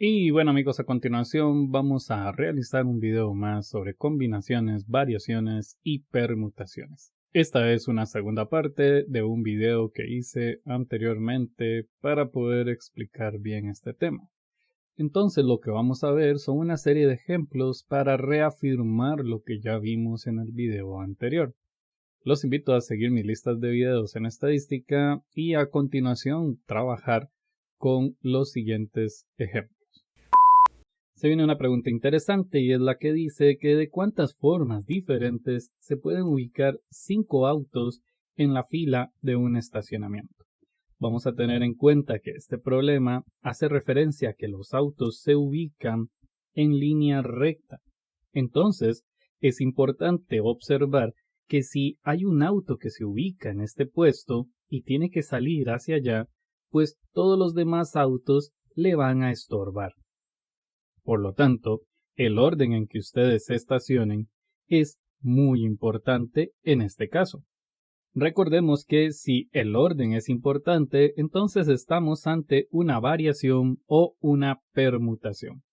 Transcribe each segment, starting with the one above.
Y bueno amigos, a continuación vamos a realizar un video más sobre combinaciones, variaciones y permutaciones. Esta es una segunda parte de un video que hice anteriormente para poder explicar bien este tema. Entonces lo que vamos a ver son una serie de ejemplos para reafirmar lo que ya vimos en el video anterior. Los invito a seguir mis listas de videos en estadística y a continuación trabajar con los siguientes ejemplos. Se viene una pregunta interesante y es la que dice que de cuántas formas diferentes se pueden ubicar 5 autos en la fila de un estacionamiento. Vamos a tener en cuenta que este problema hace referencia a que los autos se ubican en línea recta. Entonces, es importante observar que si hay un auto que se ubica en este puesto y tiene que salir hacia allá, pues todos los demás autos le van a estorbar. Por lo tanto, el orden en que ustedes se estacionen es muy importante en este caso. Recordemos que si el orden es importante, entonces estamos ante una variación o una permutación.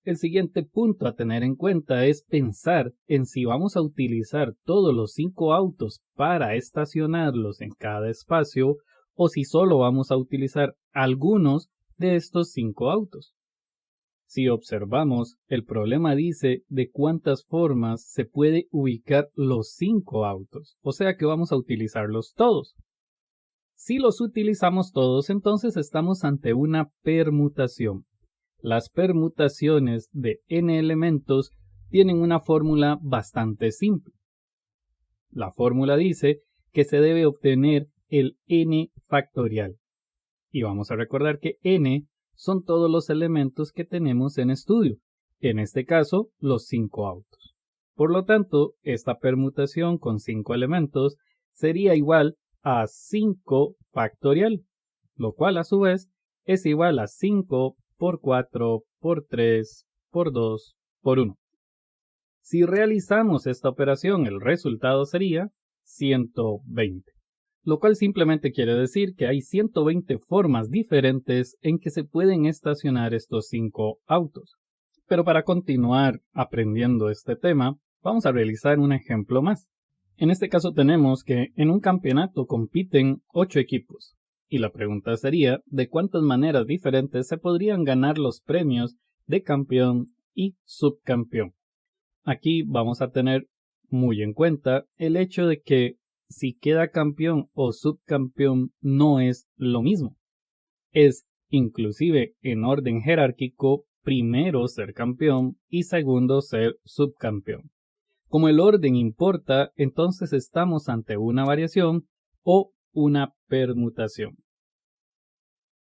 El siguiente punto a tener en cuenta es pensar en si vamos a utilizar todos los 5 autos para estacionarlos en cada espacio o si solo vamos a utilizar algunos de estos 5 autos. Si observamos, el problema dice de cuántas formas se puede ubicar los 5 autos, o sea que vamos a utilizarlos todos. Si los utilizamos todos, entonces estamos ante una permutación. Las permutaciones de n elementos tienen una fórmula bastante simple. La fórmula dice que se debe obtener el n factorial. Y vamos a recordar que n son todos los elementos que tenemos en estudio, en este caso los 5 autos. Por lo tanto, esta permutación con 5 elementos sería igual a 5 factorial, lo cual a su vez es igual a 5 por 4 por 3 por 2 por 1. Si realizamos esta operación, el resultado sería 120. Lo cual simplemente quiere decir que hay 120 formas diferentes en que se pueden estacionar estos 5 autos. Pero para continuar aprendiendo este tema, vamos a realizar un ejemplo más. En este caso tenemos que en un campeonato compiten 8 equipos, y la pregunta sería de cuántas maneras diferentes se podrían ganar los premios de campeón y subcampeón. Aquí vamos a tener muy en cuenta el hecho de que si queda campeón o subcampeón no es lo mismo. Es inclusive en orden jerárquico primero ser campeón y segundo ser subcampeón. Como el orden importa, entonces estamos ante una variación o una permutación.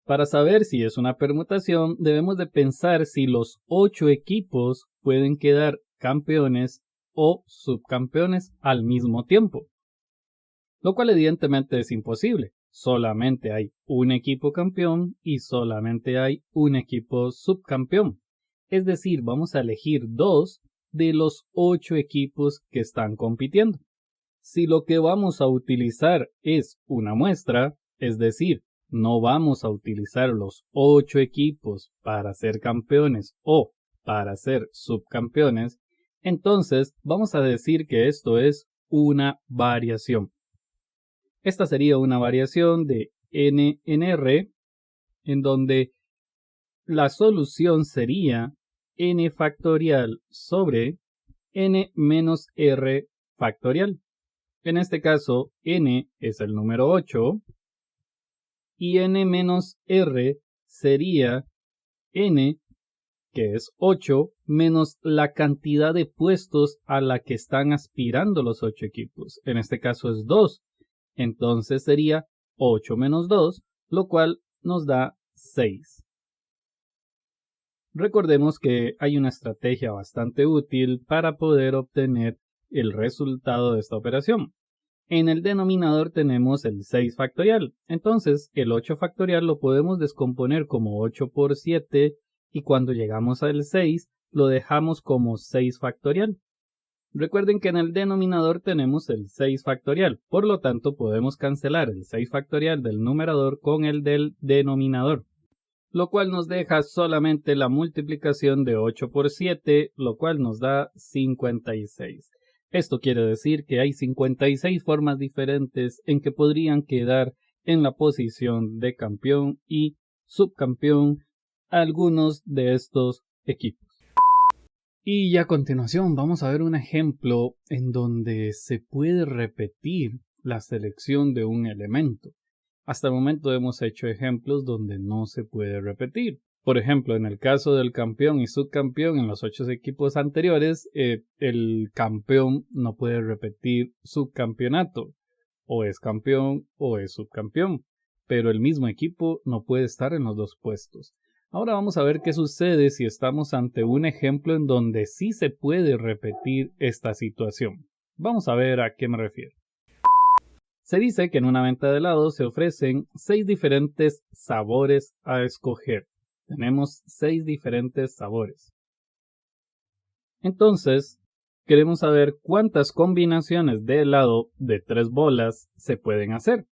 Para saber si es una permutación, debemos de pensar si los 8 equipos pueden quedar campeones o subcampeones al mismo tiempo. Lo cual evidentemente es imposible. Solamente hay un equipo campeón y solamente hay un equipo subcampeón. Es decir, vamos a elegir 2 de los 8 equipos que están compitiendo. Si lo que vamos a utilizar es una muestra, es decir, no vamos a utilizar los 8 equipos para ser campeones o para ser subcampeones, entonces vamos a decir que esto es una variación. Esta sería una variación de n en r, en donde la solución sería n factorial sobre n menos r factorial. En este caso, n es el número 8 y n menos r sería n, que es 8, menos la cantidad de puestos a la que están aspirando los 8 equipos. En este caso es 2. Entonces sería 8 menos 2, lo cual nos da 6. Recordemos que hay una estrategia bastante útil para poder obtener el resultado de esta operación. En el denominador tenemos el 6 factorial, entonces el 8 factorial lo podemos descomponer como 8 por 7 y cuando llegamos al 6 lo dejamos como 6 factorial. Recuerden que en el denominador tenemos el 6 factorial, por lo tanto podemos cancelar el 6 factorial del numerador con el del denominador. lo cual nos deja solamente la multiplicación de 8 por 7, lo cual nos da 56. Esto quiere decir que hay 56 formas diferentes en que podrían quedar en la posición de campeón y subcampeón algunos de estos equipos. Y a continuación vamos a ver un ejemplo en donde se puede repetir la selección de un elemento. Hasta el momento hemos hecho ejemplos donde no se puede repetir. Por ejemplo, en el caso del campeón y subcampeón en los 8 equipos anteriores, el campeón no puede repetir subcampeonato. O es campeón o es subcampeón. Pero el mismo equipo no puede estar en los dos puestos. Ahora vamos a ver qué sucede si estamos ante un ejemplo en donde sí se puede repetir esta situación. Vamos a ver a qué me refiero. Se dice que en una venta de helado se ofrecen 6 diferentes sabores a escoger. Tenemos 6 diferentes sabores. Entonces, queremos saber cuántas combinaciones de helado de 3 bolas se pueden hacer.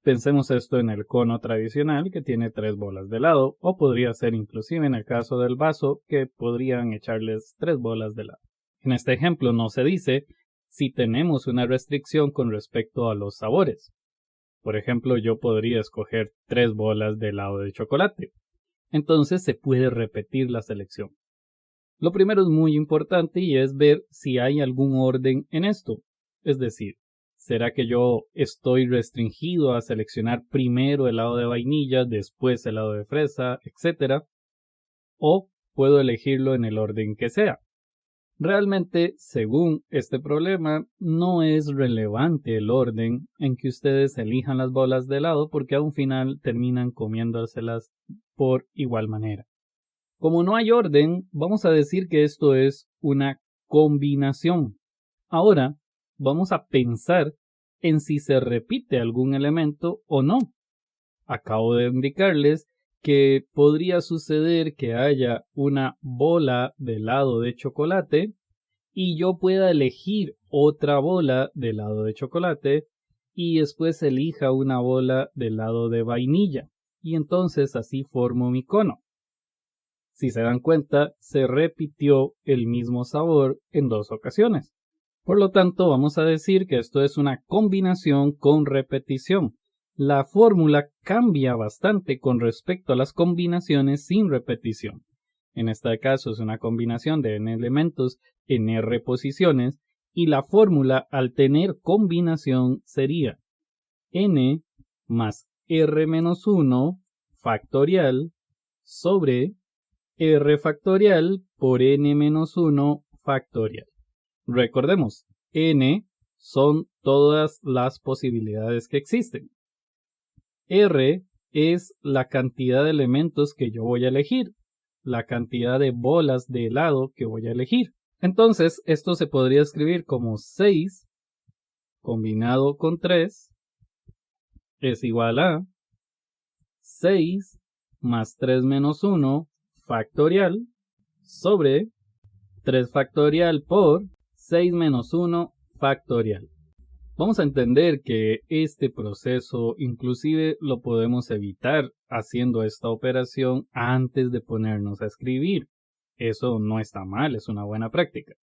Pensemos esto en el cono tradicional que tiene 3 bolas de helado, o podría ser inclusive en el caso del vaso que podrían echarles 3 bolas de helado. En este ejemplo no se dice si tenemos una restricción con respecto a los sabores. Por ejemplo, yo podría escoger 3 bolas de helado de chocolate. Entonces se puede repetir la selección. Lo primero es muy importante y es ver si hay algún orden en esto. Es decir, ¿será que yo estoy restringido a seleccionar primero helado de vainilla, después helado de fresa, etcétera? ¿O puedo elegirlo en el orden que sea? Realmente, según este problema, no es relevante el orden en que ustedes elijan las bolas de helado porque a un final terminan comiéndoselas por igual manera. Como no hay orden, vamos a decir que esto es una combinación. Ahora, vamos a pensar en si se repite algún elemento o no. Acabo de indicarles que podría suceder que haya una bola de helado de chocolate y yo pueda elegir otra bola de helado de chocolate y después elija una bola de helado de vainilla y entonces así formo mi cono. Si se dan cuenta, se repitió el mismo sabor en 2 ocasiones. Por lo tanto, vamos a decir que esto es una combinación con repetición. La fórmula cambia bastante con respecto a las combinaciones sin repetición. En este caso es una combinación de n elementos en r posiciones y la fórmula al tener combinación sería n más r menos 1 factorial sobre r factorial por n menos 1 factorial. Recordemos, n son todas las posibilidades que existen. R es la cantidad de elementos que yo voy a elegir, la cantidad de bolas de helado que voy a elegir. Entonces, esto se podría escribir como 6 combinado con 3 es igual a 6 más 3 menos 1 factorial sobre 3 factorial por 6 menos 1 factorial. Vamos a entender que este proceso inclusive lo podemos evitar haciendo esta operación antes de ponernos a escribir. Eso no está mal, es una buena práctica.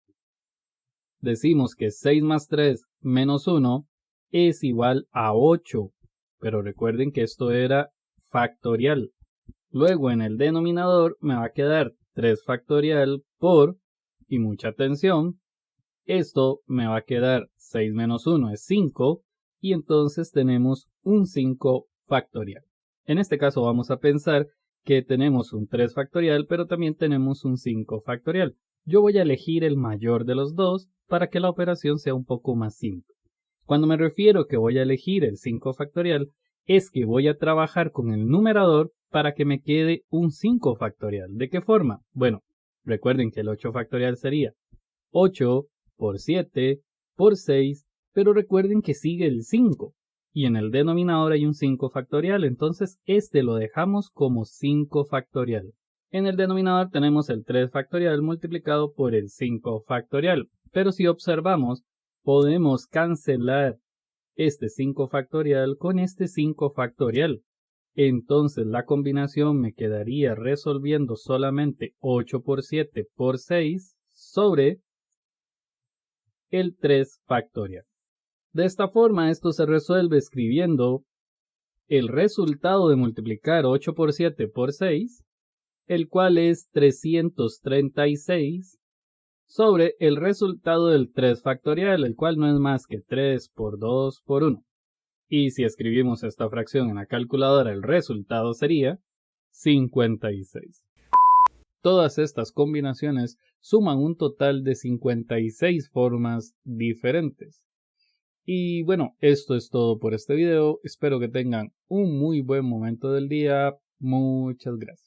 Decimos que 6 más 3 menos 1 es igual a 8, pero recuerden que esto era factorial. Luego en el denominador me va a quedar 3 factorial por, y mucha atención, esto me va a quedar 6 menos 1 es 5 y entonces tenemos un 5 factorial. En este caso vamos a pensar que tenemos un 3 factorial pero también tenemos un 5 factorial. Yo voy a elegir el mayor de los dos para que la operación sea un poco más simple. Cuando me refiero que voy a elegir el 5 factorial es que voy a trabajar con el numerador para que me quede un 5 factorial. ¿De qué forma? Bueno, recuerden que el 8 factorial sería 8 por 7 por 6, pero recuerden que sigue el 5 y en el denominador hay un 5 factorial, entonces este lo dejamos como 5 factorial. En el denominador tenemos el 3 factorial multiplicado por el 5 factorial, pero si observamos podemos cancelar este 5 factorial con este 5 factorial. Entonces la combinación me quedaría resolviendo solamente 8 por 7 por 6 sobre el 3 factorial. De esta forma esto se resuelve escribiendo el resultado de multiplicar 8 por 7 por 6, el cual es 336, sobre el resultado del 3 factorial, el cual no es más que 3 por 2 por 1. Y si escribimos esta fracción en la calculadora, el resultado sería 56. Todas estas combinaciones suman un total de 56 formas diferentes. Y bueno, esto es todo por este video. Espero que tengan un muy buen momento del día. Muchas gracias.